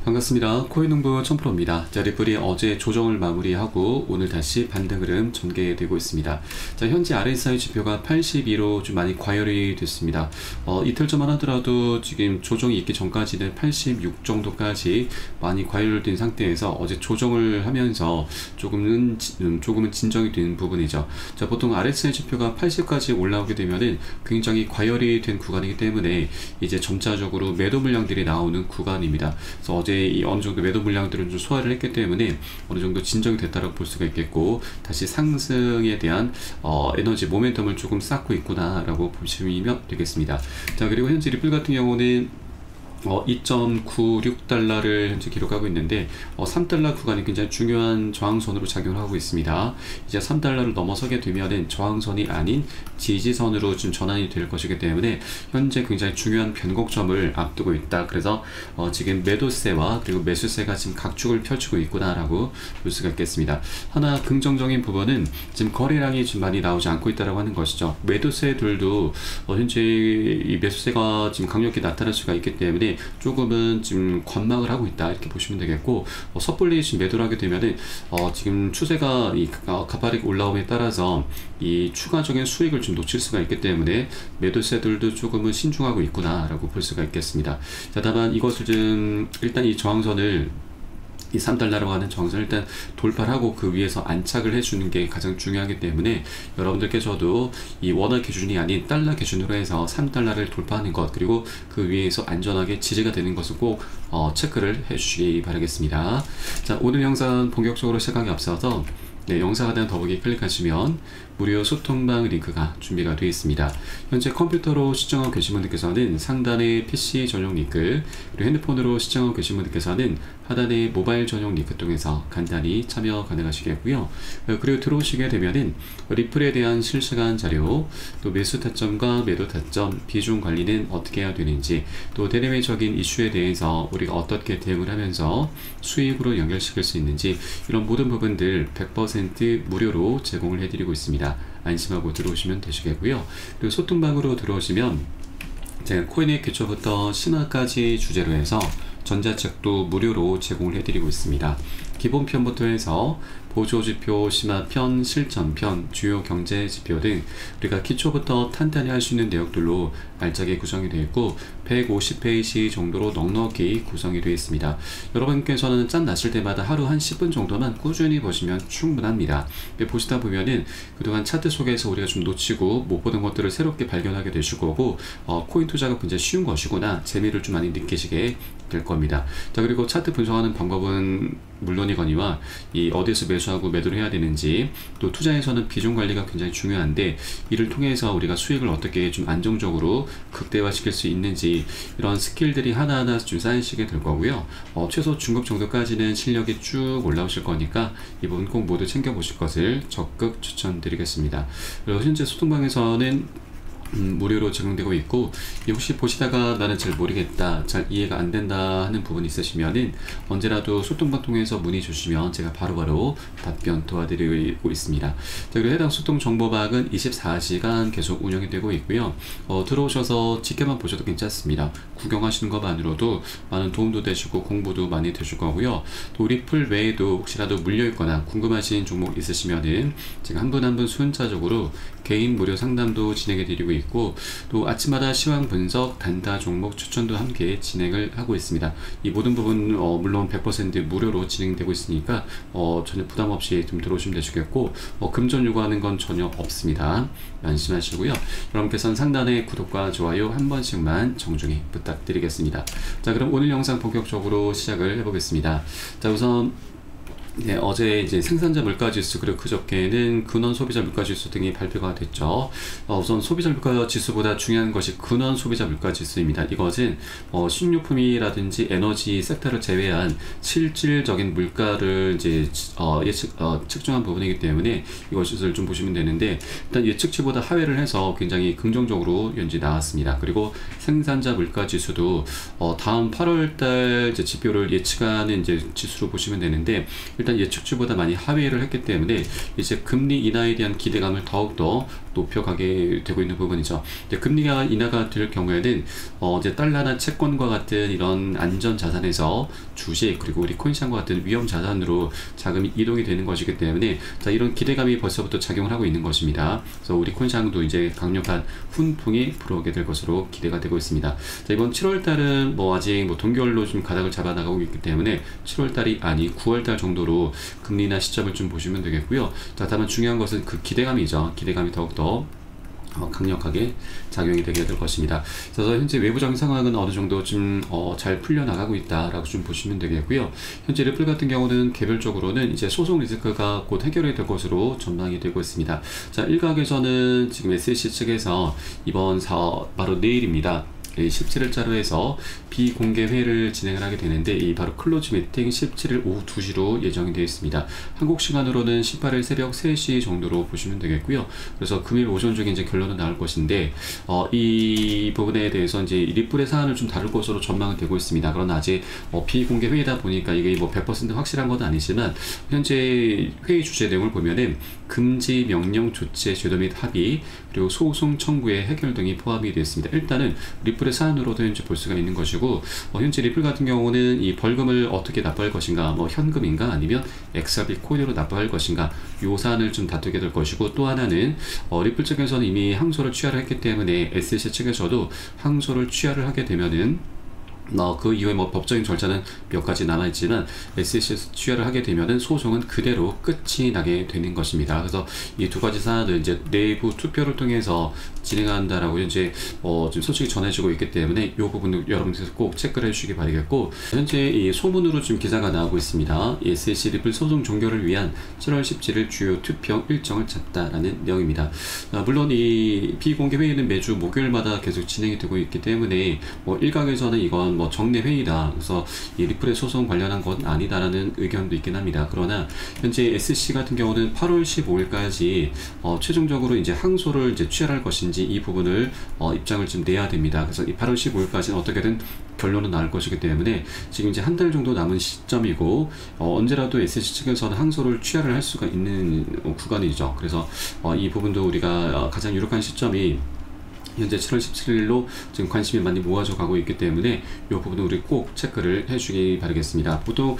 반갑습니다. 코인농부 천프로입니다. 자, 리플이 어제 조정을 마무리하고 오늘 다시 반등 흐름 전개되고 있습니다. 자, 현재 RSI 지표가 82로 좀 많이 과열이 됐습니다. 이틀 전만 하더라도 지금 조정이 있기 전까지는 86 정도까지 많이 과열된 상태에서 어제 조정을 하면서 조금은 진정이 되는 부분이죠. 자, 보통 RSI 지표가 80까지 올라오게 되면은 굉장히 과열이 된 구간이기 때문에 이제 점차적으로 매도 물량들이 나오는 구간입니다. 그래서 어제 이 어느 정도 매도 물량들은 좀 소화를 했기 때문에 어느 정도 진정이 됐다고 볼 수가 있겠고, 다시 상승에 대한 에너지 모멘텀을 조금 쌓고 있구나라고 보시면 되겠습니다. 자, 그리고 현재 리플 같은 경우는 2.96달러를 현재 기록하고 있는데 3달러 구간이 굉장히 중요한 저항선으로 작용을 하고 있습니다. 이제 3달러를 넘어서게 되면은 저항선이 아닌 지지선으로 좀 전환이 될 것이기 때문에 현재 굉장히 중요한 변곡점을 앞두고 있다. 그래서 지금 매도세와 그리고 매수세가 지금 각축을 펼치고 있구나라고 볼 수가 있겠습니다. 하나 긍정적인 부분은 지금 거래량이 좀 많이 나오지 않고 있다라고 하는 것이죠. 매도세들도 현재 이 매수세가 지금 강력히 나타날 수가 있기 때문에 조금은 지금 관망을 하고 있다, 이렇게 보시면 되겠고, 섣불리 지금 매도를 하게 되면은 지금 추세가 가파르게 올라옴에 따라서 이 추가적인 수익을 좀 놓칠 수가 있기 때문에 매도세들도 조금은 신중하고 있구나라고 볼 수가 있겠습니다. 자, 다만 이것을 좀 일단 이 저항선을 이 3달러라고 하는 저항선을 일단 돌파를 하고 그 위에서 안착을 해주는 게 가장 중요하기 때문에 여러분들께서도 이 원화 기준이 아닌 달러 기준으로 해서 3달러를 돌파하는 것, 그리고 그 위에서 안전하게 지지가 되는 것을 꼭 체크를 해주시기 바라겠습니다. 자, 오늘 영상 본격적으로 시작하기 앞서서 영상 하단 더보기 클릭하시면 무료 소통방 링크가 준비가 되어 있습니다. 현재 컴퓨터로 시청하고 계신 분들께서는 상단에 PC 전용 링크, 그리고 핸드폰으로 시청하고 계신 분들께서는 하단에 모바일 전용 링크 통해서 간단히 참여 가능하시겠고요. 그리고 들어오시게 되면은 리플에 대한 실시간 자료, 또 매수 타점과 매도 타점, 비중 관리는 어떻게 해야 되는지, 또 대내외적인 이슈에 대해서 우리가 어떻게 대응을 하면서 수익으로 연결시킬 수 있는지, 이런 모든 부분들 100% 무료로 제공을 해드리고 있습니다. 안심하고 들어오시면 되시겠고요. 그리고 소통방으로 들어오시면 제가 코인의 기초부터 신화까지 주제로 해서 전자책도 무료로 제공을 해드리고 있습니다. 기본편부터 해서 보조지표, 심화편, 실전편, 주요 경제지표 등 우리가 기초부터 탄탄히 할 수 있는 내용들로 알차게 구성이 되어 있고 150페이지 정도로 넉넉히 구성이 되어 있습니다. 여러분께서는 짬 나실 때마다 하루 한 10분 정도만 꾸준히 보시면 충분합니다. 보시다 보면은 그동안 차트 속에서 우리가 좀 놓치고 못 보던 것들을 새롭게 발견하게 되실 거고, 코인 투자가 굉장히 쉬운 것이구나, 재미를 좀 많이 느끼시게 될 겁니다. 자, 그리고 차트 분석하는 방법은 물론이거니와 이 어디서 매수하고 매도를 해야 되는지, 또 투자에서는 비중 관리가 굉장히 중요한데 이를 통해서 우리가 수익을 어떻게 좀 안정적으로 극대화시킬 수 있는지, 이런 스킬들이 하나하나 좀 쌓이시게 될 거고요. 최소 중급 정도까지는 실력이 쭉 올라오실 거니까 이 부분 꼭 모두 챙겨보실 것을 적극 추천드리겠습니다. 그리고 현재 소통방에서는 무료로 제공되고 있고, 혹시 보시다가 나는 잘 모르겠다, 잘 이해가 안 된다 하는 부분이 있으시면은 언제라도 소통방 통해서 문의 주시면 제가 바로바로 답변 도와드리고 있습니다. 자, 그리고 해당 소통 정보방은 24시간 계속 운영이 되고 있고요. 들어오셔서 지켜만 보셔도 괜찮습니다. 구경하시는 것만으로도 많은 도움도 되시고 공부도 많이 되실 거고요. 또 리플 외에도 혹시라도 물려있거나 궁금하신 종목 있으시면은 제가 한 분 한 분 순차적으로 개인 무료 상담도 진행해 드리고 있고, 또 아침마다 시황 분석, 단타 종목 추천도 함께 진행을 하고 있습니다. 이 모든 부분 물론 100% 무료로 진행되고 있으니까 전혀 부담 없이 좀 들어오시면 되시겠고, 금전 요구하는 건 전혀 없습니다. 안심하시고요. 여러분께서는 상단에 구독과 좋아요 한 번씩만 정중히 부탁드리겠습니다. 자, 그럼 오늘 영상 본격적으로 시작을 해보겠습니다. 자, 우선 어제 이제 생산자 물가지수, 그리고 그저께는 근원 소비자 물가지수 등이 발표가 됐죠. 우선 소비자 물가지수보다 중요한 것이 근원 소비자 물가지수입니다. 이것은 식료품이라든지 에너지 섹터를 제외한 실질적인 물가를 이제 측정한 부분이기 때문에 이것을 좀 보시면 되는데, 일단 예측치보다 하회를 해서 굉장히 긍정적으로 현재 나왔습니다. 그리고 생산자 물가지수도 다음 8월달 지표를 예측하는 이제 지수로 보시면 되는데, 일단 일단 예측치보다 많이 하회를 했기 때문에 이제 금리 인하에 대한 기대감을 더욱더 높여가게 되고 있는 부분이죠. 이제 금리가 인하가 될 경우에는 이제 달러나 채권과 같은 이런 안전 자산에서 주식 그리고 우리 코인시장과 같은 위험 자산으로 자금이 이동이 되는 것이기 때문에 자, 이런 기대감이 벌써부터 작용을 하고 있는 것입니다. 그래서 우리 코인시장도 이제 강력한 훈풍이 불어오게 될 것으로 기대가 되고 있습니다. 자, 이번 7월달은 뭐 아직 뭐 동결로 좀 가닥을 잡아나가고 있기 때문에 7월달이 아닌 9월달 정도로 금리나 시점을 좀 보시면 되겠고요. 자, 다만 중요한 것은 그 기대감이죠. 기대감이 더욱더 강력하게 작용이 되게 될 것입니다. 그래서 현재 외부적인 상황은 어느 정도 좀 잘 풀려나가고 있다라고 좀 보시면 되겠고요. 현재 리플 같은 경우는 개별적으로는 이제 소송 리스크가 곧 해결이 될 것으로 전망이 되고 있습니다. 자, 일각에서는 지금 SEC 측에서 이번 바로 내일입니다. 17일자로 해서 비공개 회의를 진행을 하게 되는데 이 바로 클로즈 미팅 17일 오후 2시로 예정이 되어 있습니다. 한국 시간으로는 18일 새벽 3시 정도로 보시면 되겠고요. 그래서 금일 오전 중에 이제 결론은 나올 것인데 이 부분에 대해서 이제 리플의 사안을 좀 다룰 것으로 전망은 되고 있습니다. 그러나 아직 비공개 회의다 보니까 이게 뭐 100% 확실한 건 아니지만 현재 회의 주제 내용을 보면은 금지 명령 조치의 제도 및 합의 그리고 소송 청구의 해결 등이 포함이 되어 있습니다. 일단은 리플의 사안으로도 현재 볼 수가 있는 것이고 현재 리플 같은 경우는 이 벌금을 어떻게 납부할 것인가 뭐 현금인가 아니면 XRP 코인으로 납부할 것인가 요 사안을 좀 다투게 될 것이고 또 하나는 리플 측에서는 이미 항소를 취하를 했기 때문에 SEC 측에서도 항소를 취하를 하게 되면은 그 이후에 뭐 법적인 절차는 몇 가지 남아있지만 SEC에서 취하를 하게 되면은 소송은 그대로 끝이 나게 되는 것입니다. 그래서 이 두 가지 사안을 이제 내부 투표를 통해서 진행한다라고 현재 지금 소식이 전해지고 있기 때문에 이 부분도 여러분께서 꼭 체크를 해주시기 바라겠고 현재 이 소문으로 지금 기사가 나오고 있습니다. SEC 리플 소송 종결을 위한 7월 17일 주요 투표 일정을 잡다라는 내용입니다. 물론 이 비공개 회의는 매주 목요일마다 계속 진행이 되고 있기 때문에 일각에서는 이건 정례 회의다. 그래서 이 리플의 소송 관련한 건 아니다라는 의견도 있긴 합니다. 그러나 현재 SEC 같은 경우는 8월 15일까지 최종적으로 이제 항소를 이제 취하할 것인지 이 부분을 입장을 좀 내야 됩니다. 그래서 이 8월 15일까지는 어떻게든 결론은 나올 것이기 때문에 지금 이제 한 달 정도 남은 시점이고 언제라도 SEC 측에서는 항소를 취하를 할 수가 있는 구간이죠. 그래서 이 부분도 우리가 가장 유력한 시점이 현재 7월 17일로 지금 관심이 많이 모아져 가고 있기 때문에 이 부분은 우리 꼭 체크를 해주기 바라겠습니다. 보통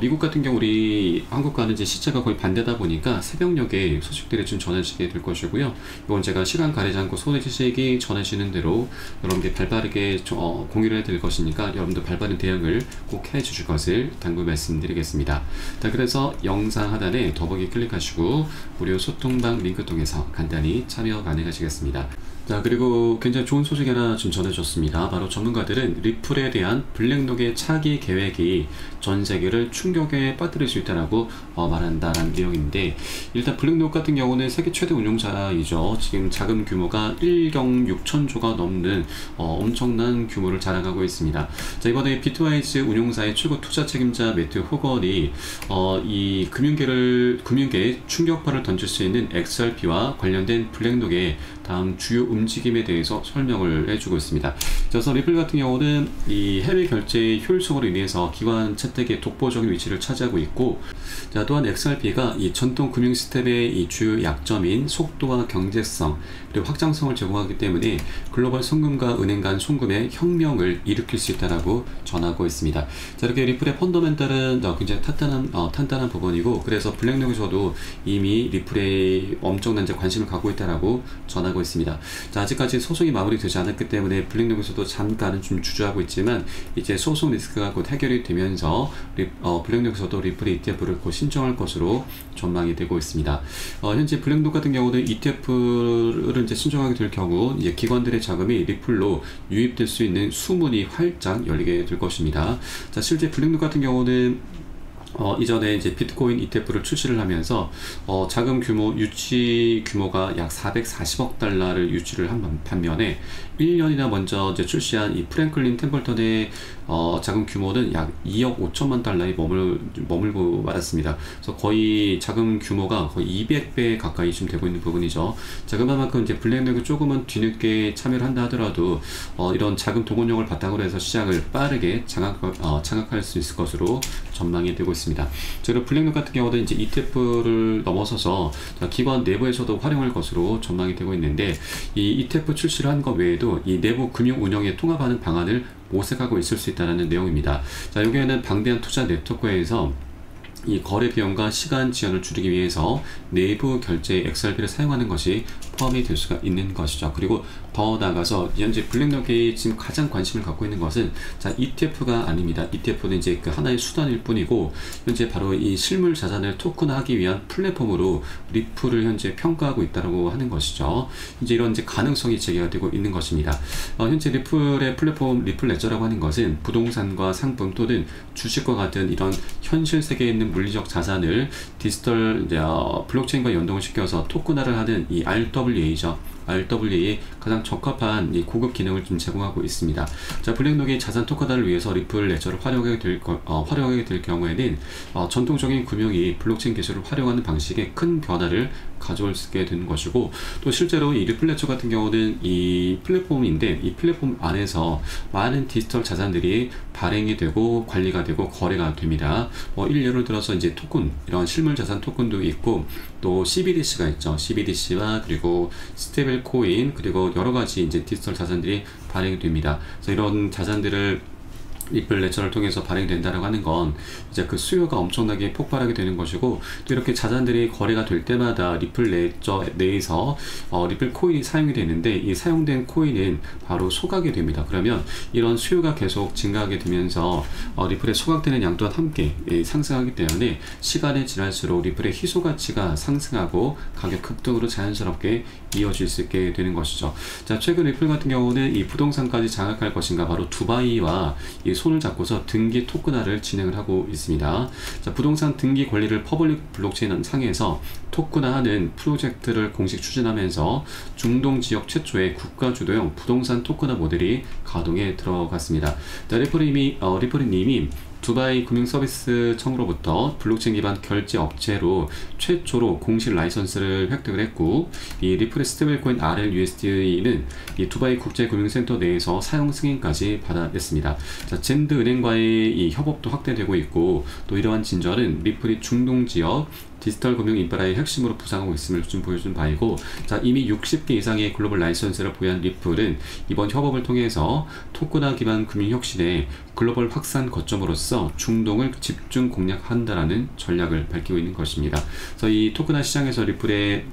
미국 같은 경우 우리 한국과는 이제 시차가 거의 반대다 보니까 새벽녘에 소식들이 좀 전해지게 될 것이고요. 이건 제가 시간 가리지 않고 소식이 전해지는 대로 여러분께 발빠르게 공유를 해드릴 것이니까 여러분들 발빠른 대응을 꼭 해주실 것을 당부 말씀드리겠습니다. 자, 그래서 영상 하단에 더보기 클릭하시고 무료 소통방 링크 통해서 간단히 참여 가능하시겠습니다. 자, 그리고 굉장히 좋은 소식 하나 좀 전해줬습니다. 바로 전문가들은 리플에 대한 블랙록의 차기 계획이 전 세계를 충격에 빠뜨릴 수 있다라고 말한다는 내용인데 일단 블랙록 같은 경우는 세계 최대 운용사이죠. 지금 자금 규모가 1경 6천조가 넘는 엄청난 규모를 자랑하고 있습니다. 자, 이번에 비트와이즈 운용사의 최고 투자 책임자 매튜 호건이 이 금융계에 충격파를 던질 수 있는 XRP와 관련된 블랙록의 다음 주요 움직임에 대해서 설명을 해주고 있습니다. 그래서 리플 같은 경우는 이 해외 결제의 효율성으로 인해서 기관 채택의 독보적인 위치를 차지하고 있고, 자, 또한 XRP가 이 전통 금융 시스템의 이 주요 약점인 속도와 경제성 그리고 확장성을 제공하기 때문에 글로벌 송금과 은행 간 송금의 혁명을 일으킬 수 있다라고 전하고 있습니다. 자, 이렇게 리플의 펀더멘탈은 굉장히 탄탄한 부분이고, 그래서 블랙록에서도 이미 리플에 엄청난 관심을 갖고 있다라고 전하고 있습니다. 자, 아직까지 소송이 마무리되지 않았기 때문에 블랙록에서도 잠깐은 좀 주저하고 있지만 이제 소송 리스크가 곧 해결이 되면서 블랙록에서도 리플의 ETF를 곧 신청할 것으로 전망이 되고 있습니다. 현재 블랙록 같은 경우는 ETF를 이제 신청하게 될 경우 이제 기관들의 자금이 리플로 유입될 수 있는 수문이 활짝 열리게 될 것입니다. 자, 실제 블랙록 같은 경우는 이전에 이제 비트코인 ETF를 출시를 하면서 자금 유치 규모가 약 440억 달러를 유치를 한 반면에 1년이나 먼저 이제 출시한 이 프랭클린 템플턴의 자금 규모는 약 2억 5천만 달러에 머물고 말았습니다. 그래서 거의 자금 규모가 거의 200배 가까이 좀 되고 있는 부분이죠. 자, 그만큼 이제 블랙록이 조금은 뒤늦게 참여를 한다 하더라도 이런 자금 동원력을 바탕으로 해서 시장을 빠르게 장악할 수 있을 것으로 전망이 되고 있습니다. 있습니다. 그리고 블랙록 같은 경우는 이제 ETF를 넘어서서 기관 내부에서도 활용할 것으로 전망이 되고 있는데, 이 ETF 출시를 한 것 외에도 이 내부 금융 운영에 통합하는 방안을 모색하고 있을 수 있다는 내용입니다. 자, 여기에는 방대한 투자 네트워크에서 이 거래 비용과 시간 지연을 줄이기 위해서 내부 결제 XRP를 사용하는 것이 포함이 될 수가 있는 것이죠. 그리고 더 나아가서 현재 블랙록이 지금 가장 관심을 갖고 있는 것은 ETF가 아닙니다. ETF는 이제 그 하나의 수단일 뿐이고, 현재 바로 이 실물 자산을 토큰화하기 위한 플랫폼으로 리플을 현재 평가하고 있다고 하는 것이죠. 이제 이런 이제 가능성이 제기가 되고 있는 것입니다. 현재 리플의 플랫폼 리플 레저라고 하는 것은 부동산과 상품 또는 주식과 같은 이런 현실 세계에 있는 물리적 자산을 디지털 이제 블록체인과 연동을 시켜서 토큰화를 하는 이 RWA죠. RWA에 가장 적합한 이 고급 기능을 좀 제공하고 있습니다. 자, 블랙록이 자산 토큰화를 위해서 리플 레저를 활용하게 될 경우에는 전통적인 금융이 블록체인 기술을 활용하는 방식에 큰 변화를 가져올 수 있게 되는 것이고, 또 실제로 이 리플 레저 같은 경우는 이 플랫폼인데, 이 플랫폼 안에서 많은 디지털 자산들이 발행이 되고 관리가 되고 거래가 됩니다. 예를 들어서 이제 토큰, 이런 실물 자산 토큰도 있고, 또 CBDC가 있죠. CBDC와 그리고 스테이블 코인, 그리고 여러 가지 이제 디지털 자산들이 발행이 됩니다. 그래서 이런 자산들을 리플 레저를 통해서 발행된다라고 하는 건 이제 그 수요가 엄청나게 폭발하게 되는 것이고, 또 이렇게 자산들이 거래가 될 때마다 리플 레저 내에서 리플 코인이 사용이 되는데, 이 사용된 코인은 바로 소각이 됩니다. 그러면 이런 수요가 계속 증가하게 되면서 리플의 소각되는 양 또한 함께 상승하기 때문에 시간이 지날수록 리플의 희소 가치가 상승하고 가격 급등으로 자연스럽게 이어질 수 있게 되는 것이죠. 자, 최근 리플 같은 경우는 이 부동산까지 장악할 것인가, 바로 두바이와 이 손을 잡고서 등기 토큰화를 진행을 하고 있습니다. 자, 부동산 등기 권리를 퍼블릭 블록체인 상에서 토큰화하는 프로젝트를 공식 추진하면서 중동 지역 최초의 국가 주도형 부동산 토큰화 모델이 가동에 들어갔습니다. 자, 리플이님이 두바이 금융서비스 청으로부터 블록체인 기반 결제 업체로 최초로 공식 라이선스를 획득을 했고, 이 리플의 스테이블코인 RLUSD는 이 두바이 국제금융센터 내에서 사용 승인까지 받아냈습니다. 자, 젠드 은행과의 이 협업도 확대되고 있고, 또 이러한 진전은 리플이 중동 지역 디지털 금융 인프라의 핵심으로 부상하고 있음을 좀 보여준 바이고, 자, 이미 60개 이상의 글로벌 라이선스를 보유한 리플은 이번 협업을 통해서 토큰화 기반 금융 혁신의 글로벌 확산 거점으로서 중동을 집중 공략한다라는 전략을 밝히고 있는 것입니다. 그래서 이 토큰화 시장에서 리플의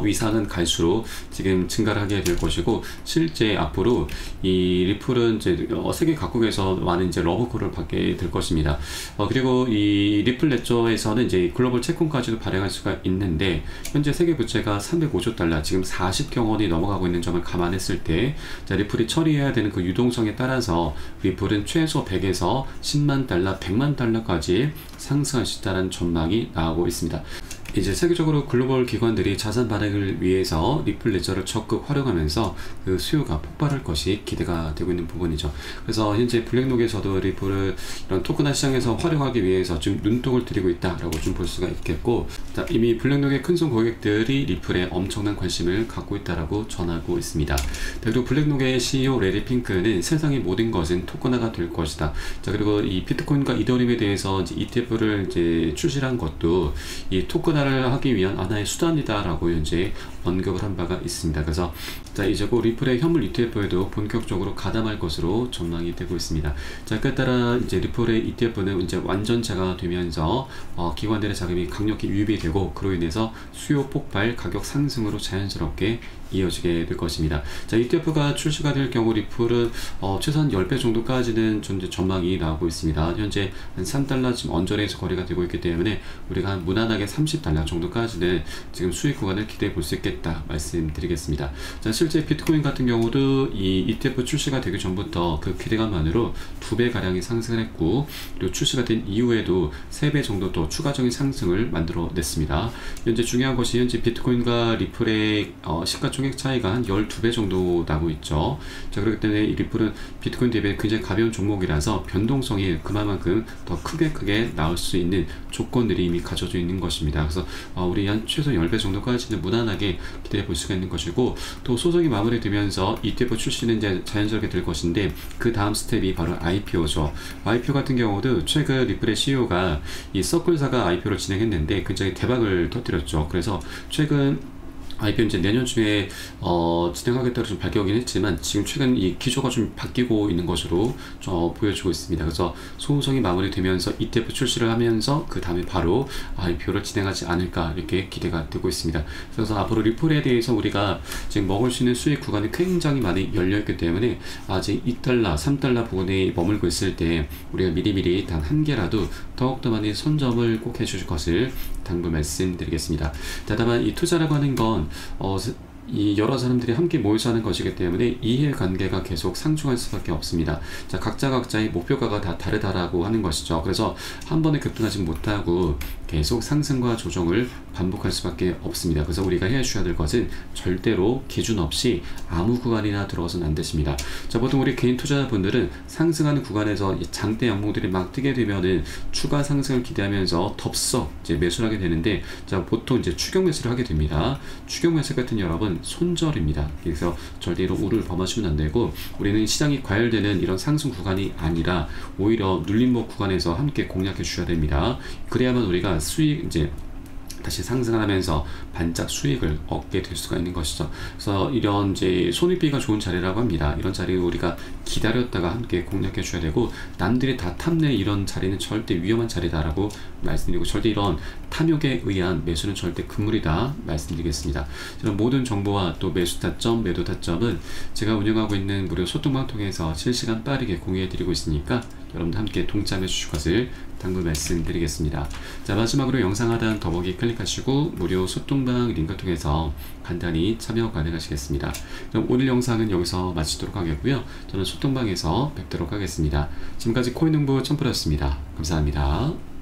위상은 갈수록 지금 증가를 하게 될 것이고, 실제 앞으로 이 리플은 이제 세계 각국에서 많은 이제 러브콜을 받게 될 것입니다. 그리고 이 리플 레저에서는 이제 글로벌 채권까지도 발행할 수가 있는데, 현재 세계 부채가 305조 달러, 지금 40경 원이 넘어가고 있는 점을 감안했을 때, 자, 리플이 처리해야 되는 그 유동성에 따라서 리플은 최소 100에서 10만 달러, 100만 달러까지 상승할 수 있다는 전망이 나오고 있습니다. 이제 세계적으로 글로벌 기관들이 자산 발행을 위해서 리플 레저를 적극 활용하면서 그 수요가 폭발할 것이 기대가 되고 있는 부분이죠. 그래서 현재 블랙록에서도 리플을 이런 토큰화 시장에서 활용하기 위해서 좀 눈독을 들이고 있다라고 좀 볼 수가 있겠고, 자, 이미 블랙록의 큰손 고객들이 리플에 엄청난 관심을 갖고 있다라고 전하고 있습니다. 그리고 블랙록의 CEO 레리 핑크는 세상의 모든 것은 토큰화가 될 것이다. 자, 그리고 이 비트코인과 이더리움에 대해서 이제 ETF를 이제 출시한 것도 이 토큰화 하기 위한 하나의 수단이다라고 현재 언급을 한 바가 있습니다. 그래서 자, 이제 곧 리플의 현물 ETF에도 본격적으로 가담할 것으로 전망이 되고 있습니다. 자, 그에 따라 이제 리플의 ETF는 이제 완전체가 되면서 기관들의 자금이 강력히 유입이 되고, 그로 인해서 수요 폭발, 가격 상승으로 자연스럽게 이어지게 될 것입니다. 자, ETF가 출시가 될 경우 리플은 최소한 10배 정도까지는 전망이 나오고 있습니다. 현재 한 3달러 지금 언저리에서 거래가 되고 있기 때문에 우리가 한 무난하게 30달러 정도까지는 지금 수익 구간을 기대해 볼 수 있겠다 말씀드리겠습니다. 자, 실제 비트코인 같은 경우도 이 ETF 출시가 되기 전부터 그 기대감만으로 2배 가량이 상승을 했고, 그리고 출시가 된 이후에도 3배 정도 더 추가적인 상승을 만들어냈습니다. 현재 중요한 것이 현재 비트코인과 리플의 시가총액 차이가 한 12배 정도 나고 있죠. 자, 그렇기 때문에 이 리플은 비트코인 대비 굉장히 가벼운 종목이라서 변동성이 그만큼 더 크게 나올 수 있는 조건들이 이미 갖춰져 있는 것입니다. 그래서 우리 한 최소 10배 정도까지는 무난하게 기대해 볼 수가 있는 것이고, 또 소송이 마무리되면서 ETF 출시는 이제 자연스럽게 될 것인데, 그 다음 스텝이 바로 IPO죠. IPO 같은 경우도 최근 리플의 CEO가 이 서클사가 IPO를 진행했는데 굉장히 대박을 터뜨렸죠. 그래서 최근 IPO 이제 내년 중에 진행하겠다고 좀 밝혀오긴 했지만, 지금 최근 이 기조가 좀 바뀌고 있는 것으로 보여주고 있습니다. 그래서 소송이 마무리되면서 ETF 출시를 하면서 그 다음에 바로 IPO를 진행하지 않을까 이렇게 기대가 되고 있습니다. 그래서 앞으로 리플에 대해서 우리가 지금 먹을 수 있는 수익 구간이 굉장히 많이 열려있기 때문에 아직 2달러, 3달러 부근에 머물고 있을 때 우리가 미리미리 단 한 개라도 더욱더 많이 선점을 꼭 해주실 것을 당부 말씀드리겠습니다. 자, 다만 이 투자라고 하는 건 이 여러 사람들이 함께 모여서 하는 것이기 때문에 이해관계가 계속 상충할 수밖에 없습니다. 자, 각자의 목표가가 다 다르다라고 하는 것이죠. 그래서 한 번에 급등하지 못하고 계속 상승과 조정을 반복할 수밖에 없습니다. 그래서 우리가 해주셔야 될 것은 절대로 기준 없이 아무 구간이나 들어서는 안 되십니다. 자, 보통 우리 개인 투자자분들은 상승하는 구간에서 이 장대 영목들이 막 뜨게 되면은 추가 상승을 기대하면서 덥석 이제 매수를 하게 되는데, 자, 보통 이제 추격 매수를 하게 됩니다. 추격 매수 같은 여러분 손절입니다. 그래서 절대로 우를 범하시면 안 되고, 우리는 시장이 과열되는 이런 상승 구간이 아니라 오히려 눌림목 구간에서 함께 공략해 주셔야 됩니다. 그래야만 우리가 수익 이제 다시 상승하면서 반짝 수익을 얻게 될 수가 있는 것이죠. 그래서 이런 이제 손익비가 좋은 자리라고 합니다. 이런 자리를 우리가 기다렸다가 함께 공략해 줘야 되고, 남들이 다 탐내 이런 자리는 절대 위험한 자리다라고 말씀드리고, 절대 이런 탐욕에 의한 매수는 절대 금물이다 말씀드리겠습니다. 이런 모든 정보와 또 매수 타점, 매도 타점은 제가 운영하고 있는 무료 소통방 통해서 실시간 빠르게 공유해 드리고 있으니까 여러분들 함께 동참해 주실 것을 당부 말씀드리겠습니다. 자, 마지막으로 영상 하단 더보기 클릭하시고 무료 소통방 링크 통해서 간단히 참여 가능하시겠습니다. 그럼 오늘 영상은 여기서 마치도록 하겠고요. 저는 소통방에서 뵙도록 하겠습니다. 지금까지 코인농부 첨프였습니다. 감사합니다.